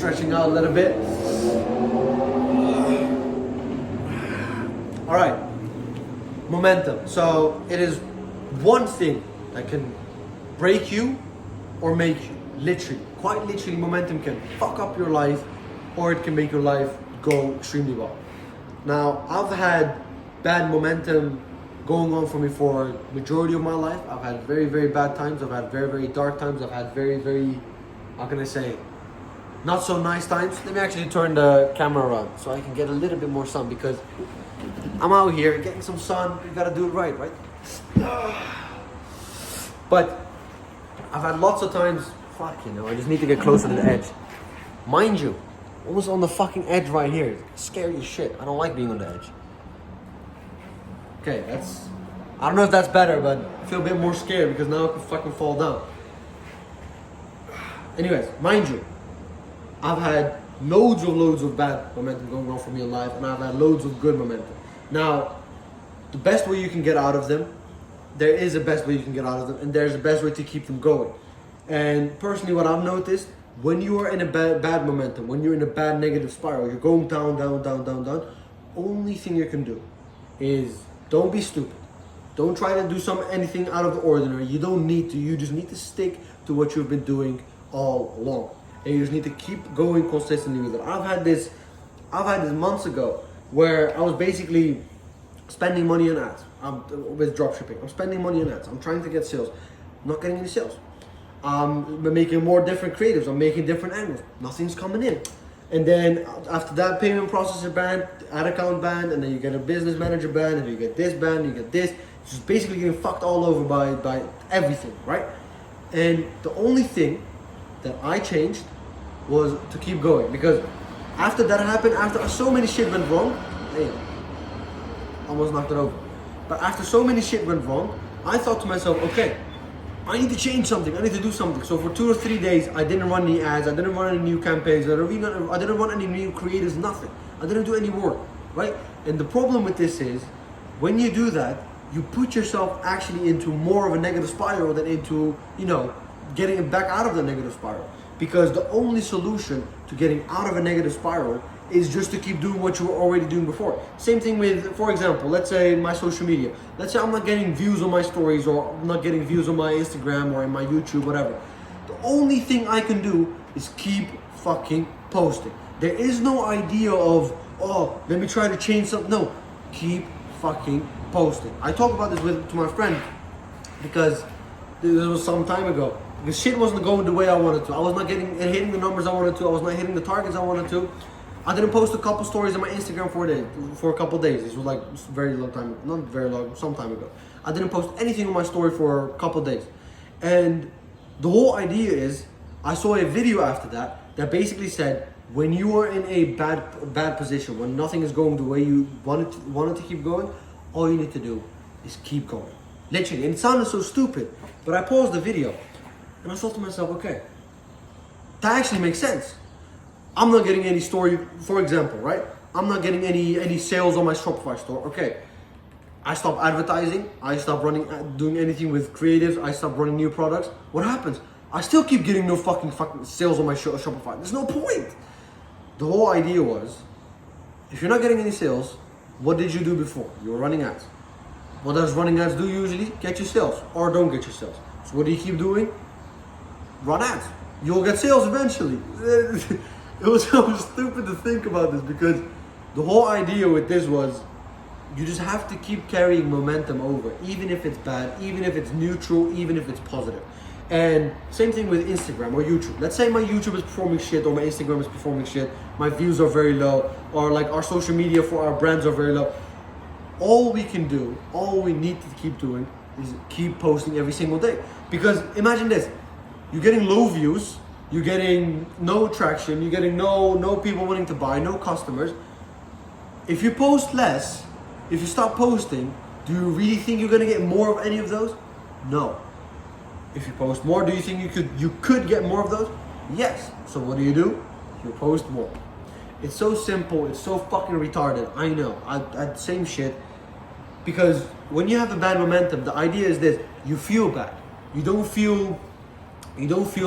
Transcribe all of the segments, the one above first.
stretching out a little bit. All right, momentum. So it is one thing that can break you or make you. Literally, quite literally, momentum can fuck up your life or it can make your life go extremely well. Now, I've had bad momentum going on for me for majority of my life. I've had very, very bad times. I've had very, very dark times. I've had very, very, how can I say, not so nice times. Let me actually turn the camera around so I can get a little bit more sun, because I'm out here getting some sun. You gotta do it right? But I've had lots of times, I just need to get closer to the edge. Mind you, almost on the fucking edge right here. It's scary as shit. I don't like being on the edge. Okay, I don't know if that's better, but I feel a bit more scared because now I can fucking fall down. Anyways, mind you, I've had loads of bad momentum going on for me in life, and I've had loads of good momentum. Now, the best way you can get out of them, there is a best way you can get out of them, and there's a best way to keep them going. And personally, what I've noticed, when you are in a bad momentum, when you're in a bad negative spiral, you're going down, only thing you can do is don't be stupid. Don't try to do anything out of the ordinary. You don't need to. You just need to stick to what you've been doing all along. And you just need to keep going consistently with it. I've had this months ago where I was basically spending money on ads. With dropshipping. I'm spending money on ads. I'm trying to get sales. I'm not getting any sales. I'm making more different creatives. I'm making different angles. Nothing's coming in. And then after that, payment processor ban, ad account ban, and then you get a business manager ban, and you get this ban, you get this. It's just basically getting fucked all over by everything, right? And the only thing that I changed was to keep going, because after that happened, after so many shit went wrong, almost knocked it over. But after so many shit went wrong, I thought to myself, okay, I need to change something. I need to do something. So for 2 or 3 days, I didn't run any ads. I didn't run any new campaigns. I didn't run any new creators, nothing. I didn't do any work, right? And the problem with this is, when you do that, you put yourself actually into more of a negative spiral than into, getting back out of the negative spiral. Because the only solution to getting out of a negative spiral is just to keep doing what you were already doing before. Same thing with, for example, let's say my social media. Let's say I'm not getting views on my stories, or I'm not getting views on my Instagram or in my YouTube, whatever. The only thing I can do is keep fucking posting. There is no idea of, let me try to change something. No, keep fucking posting. I talk about this to my friend because this was some time ago. Because shit wasn't going the way I wanted to. I was not hitting the numbers I wanted to. I was not hitting the targets I wanted to. I didn't post a couple stories on my Instagram for a couple days. This was like very long time, not very long, some time ago. I didn't post anything on my story for a couple days. And the whole idea is, I saw a video after that basically said, when you are in a bad position, when nothing is going the way you wanted to keep going, all you need to do is keep going. Literally, and it sounded so stupid, but I paused the video and I thought to myself, okay, that actually makes sense. I'm not getting any story, for example, right? I'm not getting any sales on my Shopify store. Okay, I stopped advertising. I stopped doing anything with creatives. I stopped running new products. What happens? I still keep getting no fucking sales on my Shopify. There's no point. The whole idea was, if you're not getting any sales, what did you do before? You were running ads. What does running ads do usually? Get you sales or don't get you sales. So what do you keep doing? Run ads. You'll get sales eventually. It was so stupid to think about this, because the whole idea with this was, you just have to keep carrying momentum over, even if it's bad, even if it's neutral, even if it's positive. And same thing with Instagram or YouTube. Let's say my YouTube is performing shit, or my Instagram is performing shit, my views are very low, or like our social media for our brands are very low. All we can do, all we need to keep doing is keep posting every single day. Because imagine this, you're getting low views, you're getting no traction, you're getting no people willing to buy, no customers. If you post less, if you stop posting, do you really think you're gonna get more of any of those? No. If you post more, do you think you could get more of those? Yes. So what do? You post more. It's so simple, it's so fucking retarded. I know, I same shit. Because when you have a bad momentum, the idea is this, you feel bad. You don't feel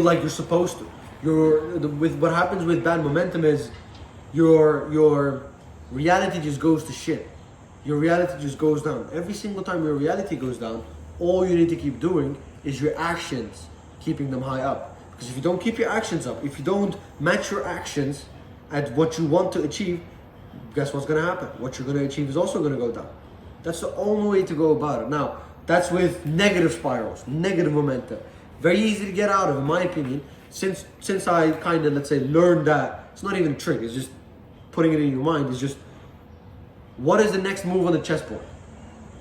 like you're supposed to. with what happens with bad momentum is your reality just goes to shit. Your reality just goes down. Every single time your reality goes down, all you need to keep doing is your actions, keeping them high up. Because if you don't keep your actions up, if you don't match your actions at what you want to achieve, guess what's going to happen? What you're going to achieve is also going to go down. That's the only way to go about it. Now, that's with negative spirals, negative momentum. Very easy to get out of, in my opinion, since I kind of, let's say, learned that. It's not even a trick, it's just putting it in your mind. It's just, what is the next move on the chessboard?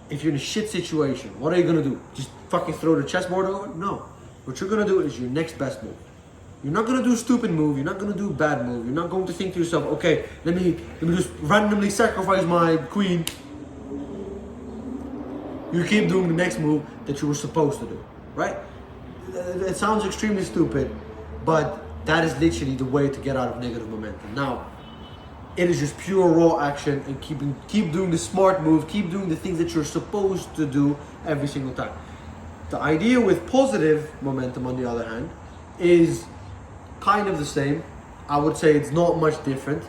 If you're in a shit situation, what are you going to do? Just fucking throw the chessboard over? No. What you're going to do is your next best move. You're not going to do a stupid move. You're not going to do a bad move. You're not going to think to yourself, okay, let me just randomly sacrifice my queen. You keep doing the next move that you were supposed to do, right? It sounds extremely stupid, but that is literally the way to get out of negative momentum. Now, it is just pure raw action and keep doing the smart move, keep doing the things that you're supposed to do every single time. The idea with positive momentum, on the other hand, is kind of the same. I would say it's not much different,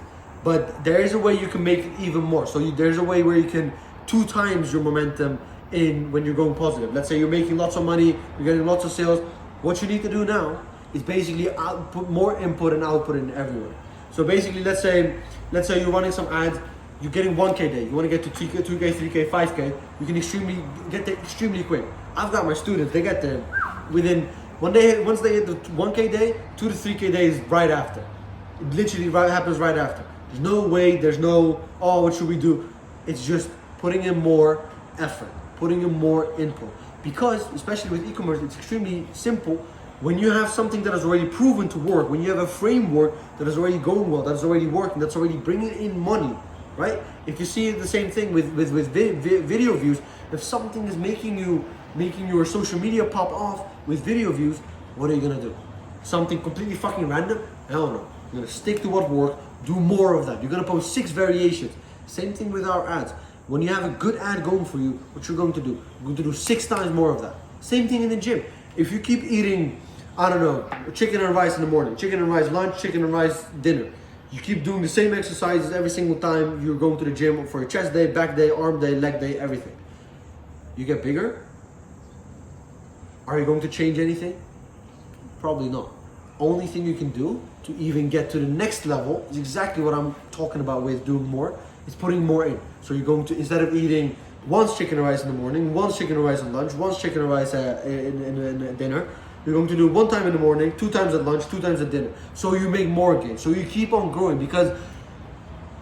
but there is a way you can make it even more. So there's a way where you can 2 times your momentum in when you're going positive. Let's say you're making lots of money, you're getting lots of sales. What you need to do now is basically put more input and output in everywhere. So basically, let's say you're running some ads, you're getting 1K day, you want to get to 2K, 3K, 5K, you can get there extremely quick. I've got my students, they get there within one day. Once they hit the 1K day, 2 to 3K days right after. It literally happens right after. There's no way, there's no, oh, what should we do? It's just putting in more effort, putting in more input. Because, especially with e-commerce, it's extremely simple. When you have something that is already proven to work, when you have a framework that is already going well, that is already working, that's already bringing in money, right? If you see the same thing with video views, if something is making your social media pop off with video views, what are you gonna do? Something completely fucking random? Hell no. You're gonna stick to what worked, do more of that. You're gonna post 6 variations. Same thing with our ads. When you have a good ad going for you, what you're going to do? You're going to do 6 times more of that. Same thing in the gym. If you keep eating, I don't know, chicken and rice in the morning, chicken and rice lunch, chicken and rice dinner, you keep doing the same exercises every single time you're going to the gym for a chest day, back day, arm day, leg day, everything. You get bigger? Are you going to change anything? Probably not. Only thing you can do to even get to the next level is exactly what I'm talking about with doing more. It's putting more in. So you're going to, instead of eating once chicken and rice in the morning, once chicken and rice at lunch, once chicken and rice in dinner, you're going to do 1 time in the morning, 2 times at lunch, 2 times at dinner. So you make more gains. So you keep on growing, because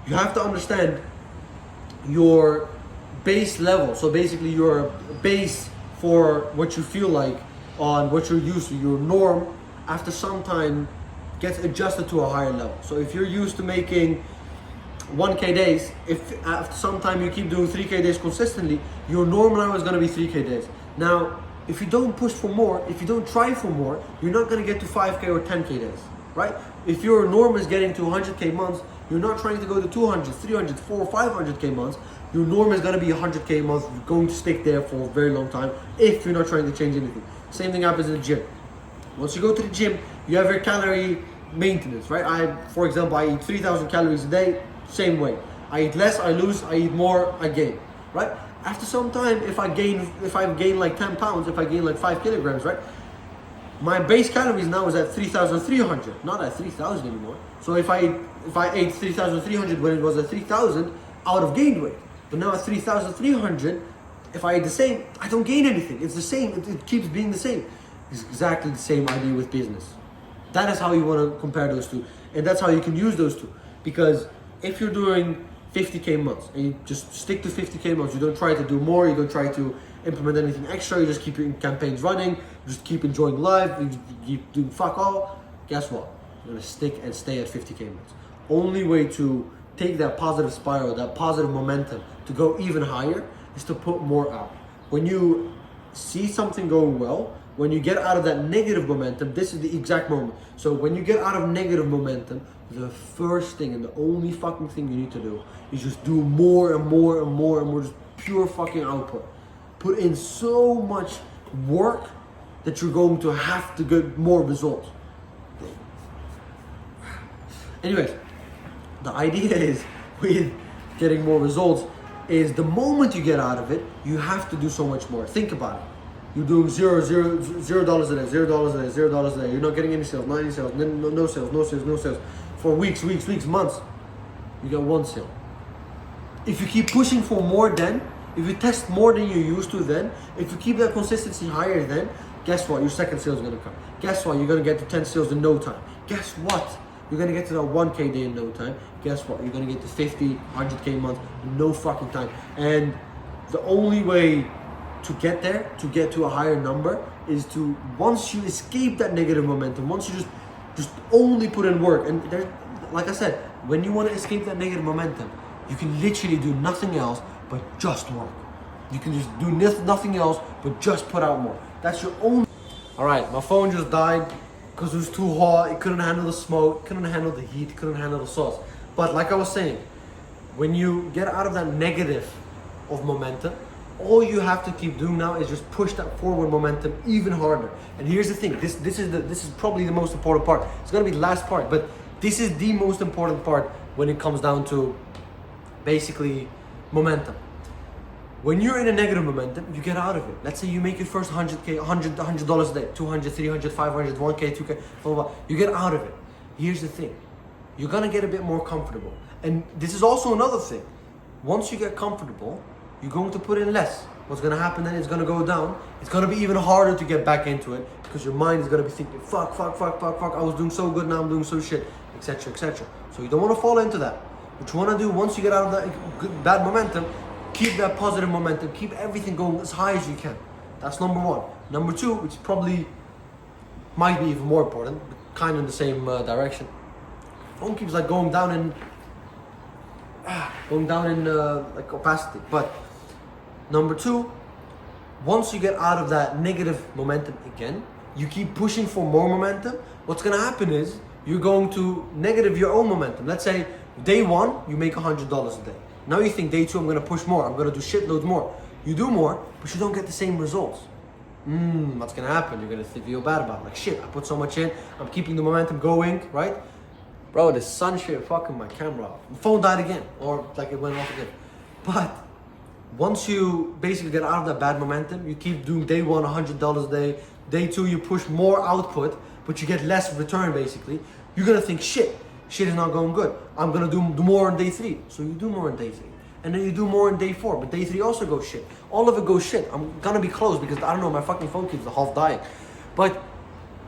you have to understand your base level. So basically your base for what you feel like on what you're used to, your norm, after some time gets adjusted to a higher level. So if you're used to making 1K days, if after some time you keep doing 3K days consistently, your norm now is going to be 3K days. Now, if you don't push for more, if you don't try for more, you're not going to get to 5K or 10K days, right? If your norm is getting to 100K months, you're not trying to go to 200, 300, 400, 500K months. Your norm is going to be 100K a month. You're going to stick there for a very long time if you're not trying to change anything. Same thing happens in the gym. Once you go to the gym, you have your calorie maintenance, right? For example, I eat 3,000 calories a day. Same way. I eat less, I lose. I eat more, I gain, right? After some time, if I gain like 10 pounds, if I gain like 5 kilograms, right? My base calories now is at 3,300, not at 3,000 anymore. So if I ate 3,300 when it was at 3,000, I would have gained weight. But now at 3,300, if I eat the same, I don't gain anything. It's the same. It keeps being the same. It's exactly the same idea with business. That is how you want to compare those two, and that's how you can use those two. Because if you're doing 50K months and you just stick to 50K months, you don't try to do more, you don't try to implement anything extra, you just keep your campaigns running, you just keep enjoying life, you keep doing fuck all, guess what? You're gonna stick and stay at 50K months. Only way to take that positive spiral, that positive momentum to go even higher is to put more out. When you see something going well, when you get out of that negative momentum, this is the exact moment. So when you get out of negative momentum, the first thing and the only fucking thing you need to do is just do more and more and more and more, just pure fucking output. Put in so much work that you're going to have to get more results. Anyways, the idea is with getting more results is the moment you get out of it, you have to do so much more. Think about it. You're doing $0 a day, $0 a day, $0 a day. You're not getting any sales, no sales. For weeks, months, you get one sale. If you keep pushing for more then, if you test more than you used to then, if you keep that consistency higher then, guess what? Your second sale is gonna come. Guess what? You're gonna get to 10 sales in no time. Guess what? You're gonna get to that 1K day in no time. Guess what? You're gonna get to 50, 100K month in no fucking time. And the only way to get there, to get to a higher number, is to, once you escape that negative momentum, once you just only put in work. And there, like I said, when you want to escape that negative momentum, you can literally do nothing else but just work. You can just do nothing else but just put out more. That's your own. All right, my phone just died because it was too hot. It couldn't handle the smoke, couldn't handle the heat, couldn't handle the sauce. But like I was saying, when you get out of that negative of momentum, all you have to keep doing now is just push that forward momentum even harder. And here's the thing, this is probably the most important part. It's gonna be the last part, but this is the most important part when it comes down to basically momentum. When you're in a negative momentum, you get out of it. Let's say you make your first $100K, $100 a day, 200, 300, 500, 1K, 2K, blah, blah, blah. You get out of it. Here's the thing, you're gonna get a bit more comfortable. And this is also another thing. Once you get comfortable, you're going to put in less. What's gonna happen then is gonna go down. It's gonna be even harder to get back into it because your mind is gonna be thinking, fuck, I was doing so good, now I'm doing so shit, etc., etc. So you don't wanna fall into that. What you wanna do once you get out of that bad momentum, keep that positive momentum, keep everything going as high as you can. That's number one. Number two, which probably might be even more important, but kind of in the same direction. Phone keeps like going down in like opacity. But number two, once you get out of that negative momentum again, you keep pushing for more momentum. What's gonna happen is you're going to negative your own momentum. Let's say day one, you make $100 a day. Now you think day two, I'm gonna push more. I'm gonna do shitloads more. You do more, but you don't get the same results. What's gonna happen? You're gonna feel bad about it. Like shit, I put so much in. I'm keeping the momentum going, right? Bro, the sun shit fucking my camera off. The phone died again, or like it went off again. But once you basically get out of that bad momentum, you keep doing day one, $100 a day. Day two, you push more output, but you get less return basically. You're gonna think shit is not going good. I'm gonna do more on day three. So you do more on day three. And then you do more on day four, but day three also goes shit. All of it goes shit. I'm gonna be close because I don't know, my fucking phone keeps half dying. But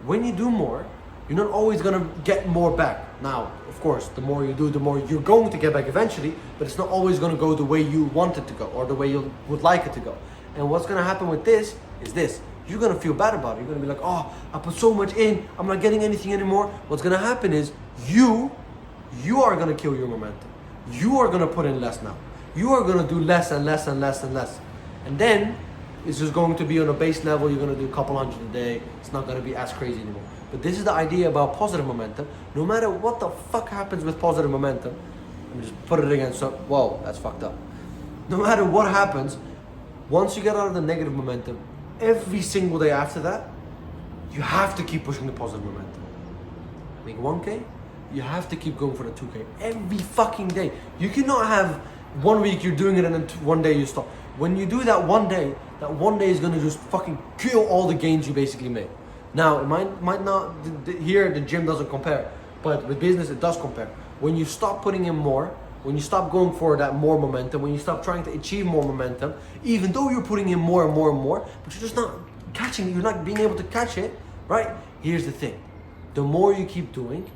when you do more, you're not always gonna get more back. Now, of course, the more you do, the more you're going to get back eventually, but it's not always gonna go the way you want it to go or the way you would like it to go. And what's gonna happen with this is this. You're gonna feel bad about it. You're gonna be like, oh, I put so much in, I'm not getting anything anymore. What's gonna happen is you are gonna kill your momentum. You are gonna put in less now. You are gonna do less and less and less and less. And then it's just going to be on a base level. You're gonna do a couple hundred a day. It's not gonna be as crazy anymore. But this is the idea about positive momentum. No matter what the fuck happens with positive momentum, let me just put it again. So, whoa, that's fucked up. No matter what happens, once you get out of the negative momentum, every single day after that, you have to keep pushing the positive momentum. Make 1K, you have to keep going for the 2K every fucking day. You cannot have 1 week you're doing it and then one day you stop. When you do that one day is gonna just fucking kill all the gains you basically made. Now, it might not, here the gym doesn't compare, but with business it does compare. When you stop putting in more, when you stop going for that more momentum, when you stop trying to achieve more momentum, even though you're putting in more and more and more, but you're just not catching it, you're not being able to catch it, right? Here's the thing, the more you keep doing,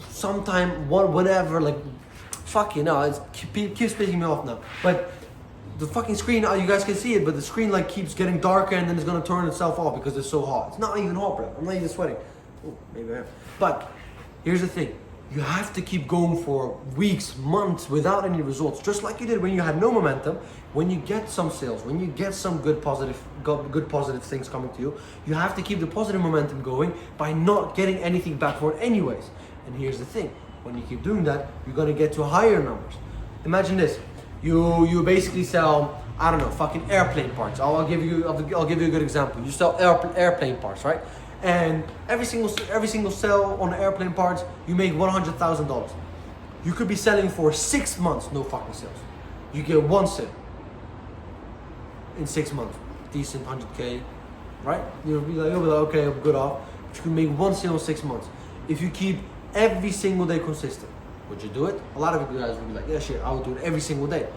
sometime, whatever, like, fuck you know, it keeps pissing me off now, but the fucking screen, you guys can see it, but the screen like keeps getting darker and then it's gonna turn itself off because it's so hot. It's not even hot, bro. I'm not even sweating. Oh, maybe I am. But here's the thing. You have to keep going for weeks, months without any results. Just like you did when you had no momentum. When you get some sales, when you get some good positive things coming to you, you have to keep the positive momentum going by not getting anything back for it anyways. And here's the thing. When you keep doing that, you're gonna get to higher numbers. Imagine this. You basically sell, I don't know, fucking airplane parts. I'll give you a good example. You sell airplane parts, right? and every single sale on the airplane parts, you make $100,000. You could be selling for 6 months, no fucking sales. You get one sale in 6 months, decent 100K, right? You'll be like, okay, I'm good off. But you can make one sale in 6 months. If you keep every single day consistent, would you do it? A lot of you guys will be like, yeah, shit, I would do it every single day.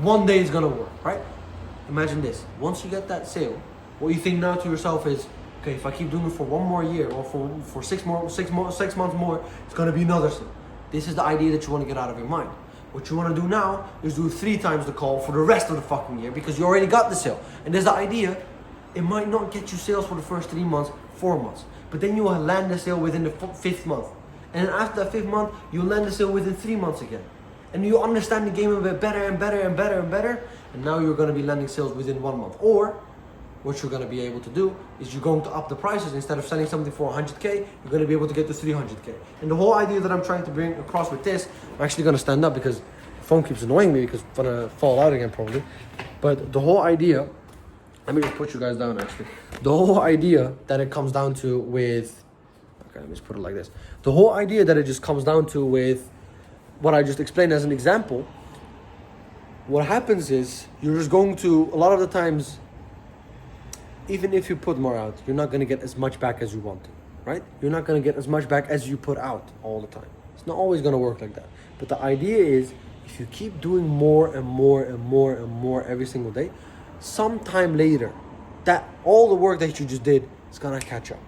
One day is gonna work, right? Imagine this, once you get that sale, what you think now to yourself is, okay, if I keep doing it for one more year or for 6 months more, it's gonna be another sale. This is the idea that you wanna get out of your mind. What you wanna do now is do 3 times the call for the rest of the fucking year because you already got the sale. And there's the idea, it might not get you sales for the first 3 months, 4 months, but then you will land the sale within the 5th month. And then after that 5th month, you'll land the sale within 3 months again. And you understand the game a bit better and better and better and better. And now you're gonna be landing sales within 1 month. Or what you're gonna be able to do is you're going to up the prices. Instead of selling something for 100K, you're gonna be able to get to 300K. And the whole idea that I'm trying to bring across with this, I'm actually gonna stand up because the phone keeps annoying me because I'm gonna fall out again probably. But the whole idea, let me just put you guys down actually. The whole idea that it comes down to with, okay, let me just put it like this. The whole idea that it just comes down to with what I just explained as an example, what happens is you're just going to, a lot of the times, even if you put more out, you're not going to get as much back as you want to, right? You're not going to get as much back as you put out all the time. It's not always going to work like that. But the idea is, if you keep doing more and more and more and more every single day, sometime later, that all the work that you just did is going to catch up.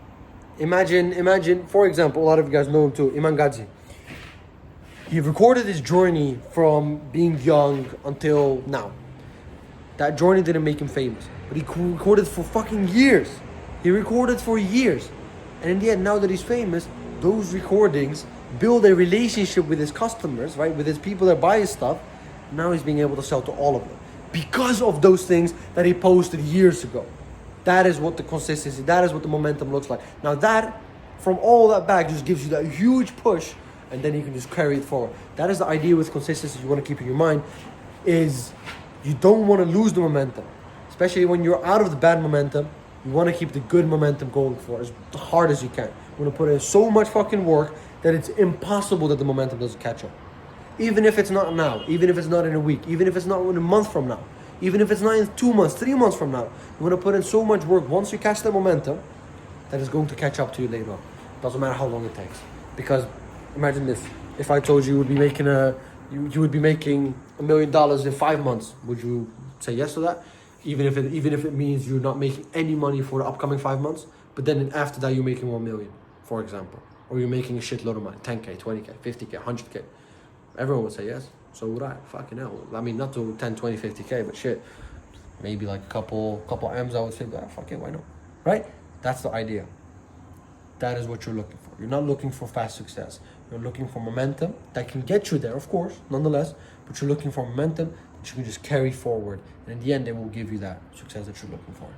Imagine, for example, a lot of you guys know him too, Iman Gadzi. He recorded his journey from being young until now. That journey didn't make him famous, but he recorded for fucking years. He recorded for years. And in the end, now that he's famous, those recordings build a relationship with his customers, right? With his people that buy his stuff. Now he's being able to sell to all of them because of those things that he posted years ago. That is what the consistency, that is what the momentum looks like. Now that, from all that back, just gives you that huge push, and then you can just carry it forward. That is the idea with consistency you want to keep in your mind, is you don't want to lose the momentum. Especially when you're out of the bad momentum, you want to keep the good momentum going for as hard as you can. You want to put in so much fucking work that it's impossible that the momentum doesn't catch up. Even if it's not now, even if it's not in a week, even if it's not in a month from now, even if it's not in 2 months, 3 months from now, you want to put in so much work once you catch the momentum that is going to catch up to you later on. Doesn't matter how long it takes. Because imagine this, if I told you you would be making you would be making $1 million in 5 months, would you say yes to that? Even if it means you're not making any money for the upcoming 5 months, but then after that you're making 1 million, for example, or you're making a shitload of money, 10K, 20K, 50K, 100K. Everyone would say yes. So would I. Fucking hell. I mean, not to 10, 20, 50K, but shit, maybe like a couple M's, I would say, fuck it, why not? Right? That's the idea. That is what you're looking for. You're not looking for fast success. You're looking for momentum that can get you there, of course, nonetheless, but you're looking for momentum that you can just carry forward. And in the end, it will give you that success that you're looking for.